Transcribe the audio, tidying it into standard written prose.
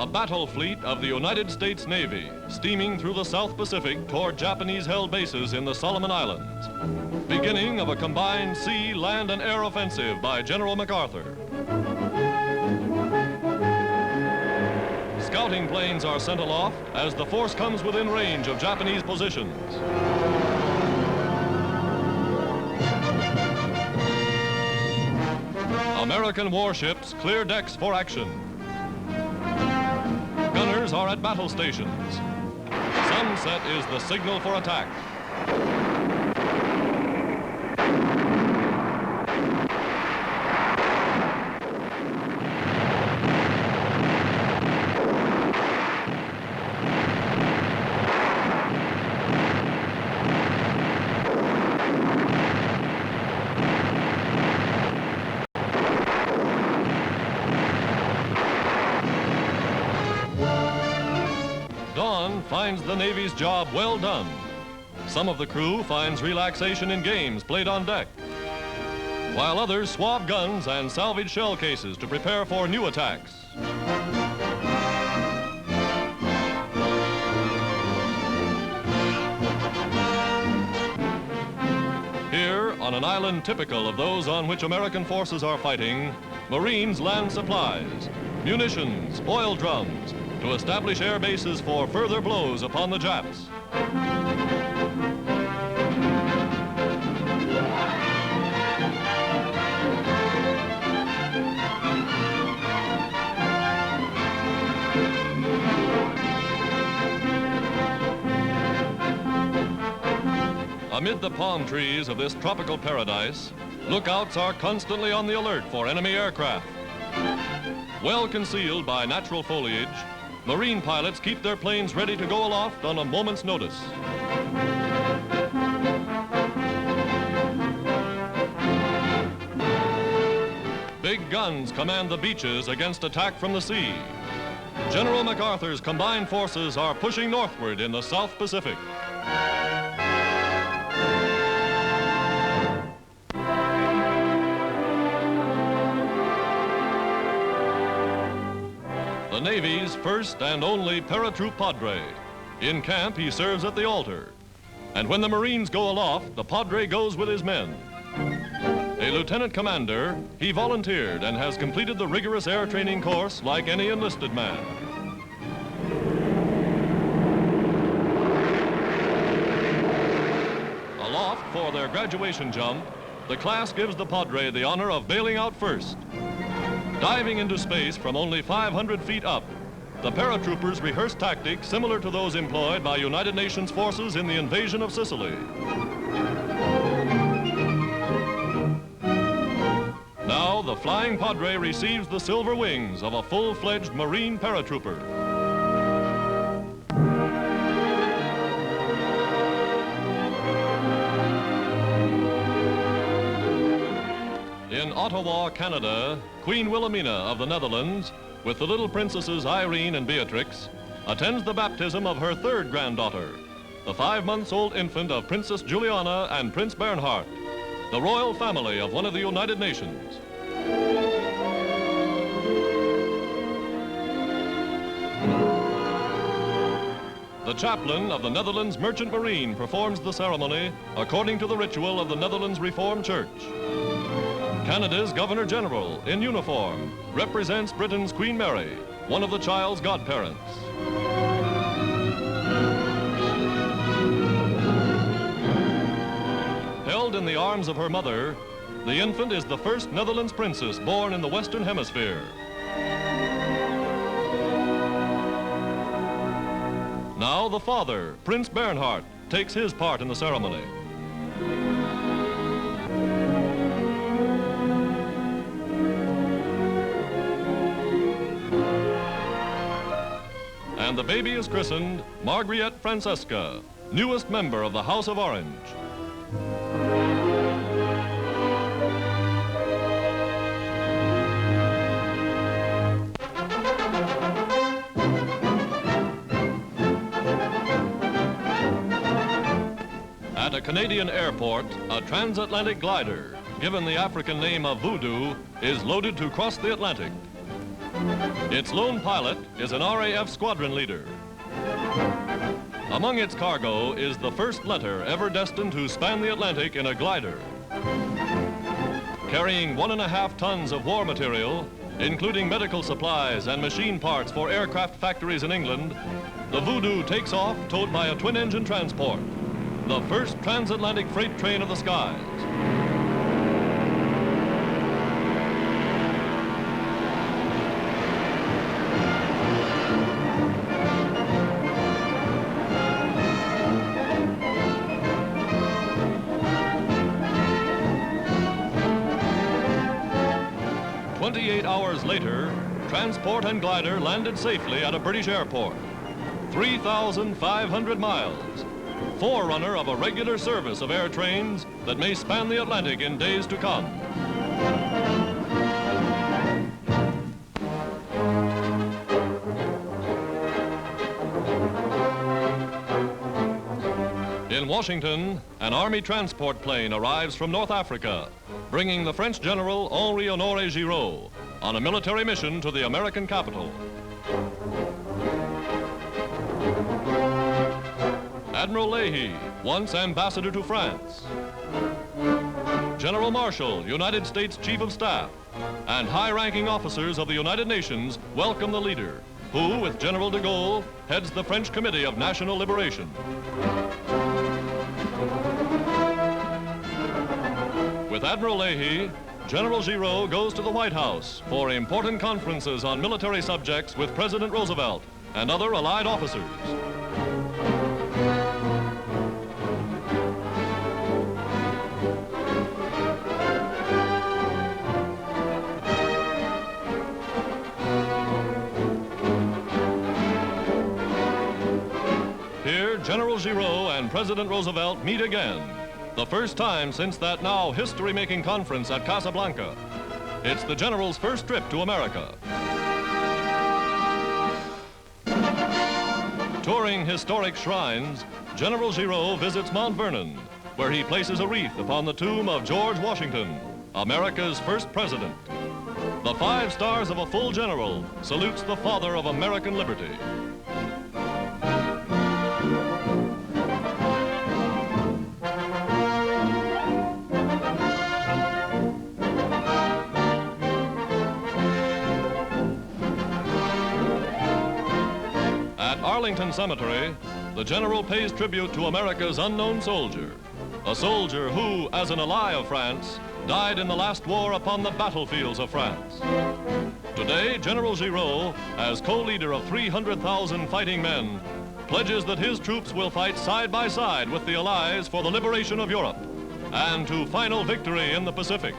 A battle fleet of the United States Navy steaming through the South Pacific toward Japanese-held bases in the Solomon Islands. Beginning of a combined sea, land, and air offensive by General MacArthur. Scouting planes are sent aloft as the force comes within range of Japanese positions. American warships clear decks for action. Gunners are at battle stations. Sunset is the signal for attack. Finds the Navy's job well done. Some of the crew finds relaxation in games played on deck, while others swab guns and salvage shell cases to prepare for new attacks. Here, on an island typical of those on which American forces are fighting, Marines land supplies, munitions, oil drums, to establish air bases for further blows upon the Japs. Amid the palm trees of this tropical paradise, lookouts are constantly on the alert for enemy aircraft. Well concealed by natural foliage, Marine pilots keep their planes ready to go aloft on a moment's notice. Big guns command the beaches against attack from the sea. General MacArthur's combined forces are pushing northward in the South Pacific. The Navy's first and only paratroop padre. In camp, he serves at the altar. And when the Marines go aloft, the padre goes with his men. A lieutenant commander, he volunteered and has completed the rigorous air training course like any enlisted man. Aloft for their graduation jump, the class gives the padre the honor of bailing out first. Diving into space from only 500 feet up, the paratroopers rehearse tactics similar to those employed by United Nations forces in the invasion of Sicily. Now, the flying padre receives the silver wings of a full-fledged Marine paratrooper. In Ottawa, Canada, Queen Wilhelmina of the Netherlands, with the little princesses Irene and Beatrix, attends the baptism of her third granddaughter, the 5-month-old infant of Princess Juliana and Prince Bernhard, the royal family of one of the United Nations. The chaplain of the Netherlands Merchant Marine performs the ceremony according to the ritual of the Netherlands Reformed Church. Canada's Governor General, in uniform, represents Britain's Queen Mary, one of the child's godparents. Held in the arms of her mother, the infant is the first Netherlands princess born in the Western Hemisphere. Now the father, Prince Bernhard, takes his part in the ceremony. And the baby is christened Margriette Francesca, newest member of the House of Orange. At a Canadian airport, a transatlantic glider, given the African name of Voodoo, is loaded to cross the Atlantic. Its lone pilot is an RAF squadron leader. Among its cargo is the first letter ever destined to span the Atlantic in a glider. Carrying 1.5 tons of war material, including medical supplies and machine parts for aircraft factories in England, the Voodoo takes off towed by a twin-engine transport, the first transatlantic freight train of the skies. Hours later, transport and glider landed safely at a British airport. 3,500 miles, forerunner of a regular service of air trains that may span the Atlantic in days to come. In Washington, an Army transport plane arrives from North Africa, bringing the French General Henri-Honoré Giraud on a military mission to the American capital. Admiral Leahy, once ambassador to France. General Marshall, United States Chief of Staff, and high-ranking officers of the United Nations welcome the leader, who, with General de Gaulle, heads the French Committee of National Liberation. With Admiral Leahy, General Giraud goes to the White House for important conferences on military subjects with President Roosevelt and other Allied officers. Here, General Giraud and President Roosevelt meet again. The first time since that now history-making conference at Casablanca. It's the General's first trip to America. Touring historic shrines, General Giraud visits Mount Vernon, where he places a wreath upon the tomb of George Washington, America's first president. The 5 stars of a full general salutes the father of American liberty. Arlington Cemetery, the General pays tribute to America's unknown soldier, a soldier who, as an ally of France, died in the last war upon the battlefields of France. Today, General Giraud, as co-leader of 300,000 fighting men, pledges that his troops will fight side by side with the Allies for the liberation of Europe and to final victory in the Pacific.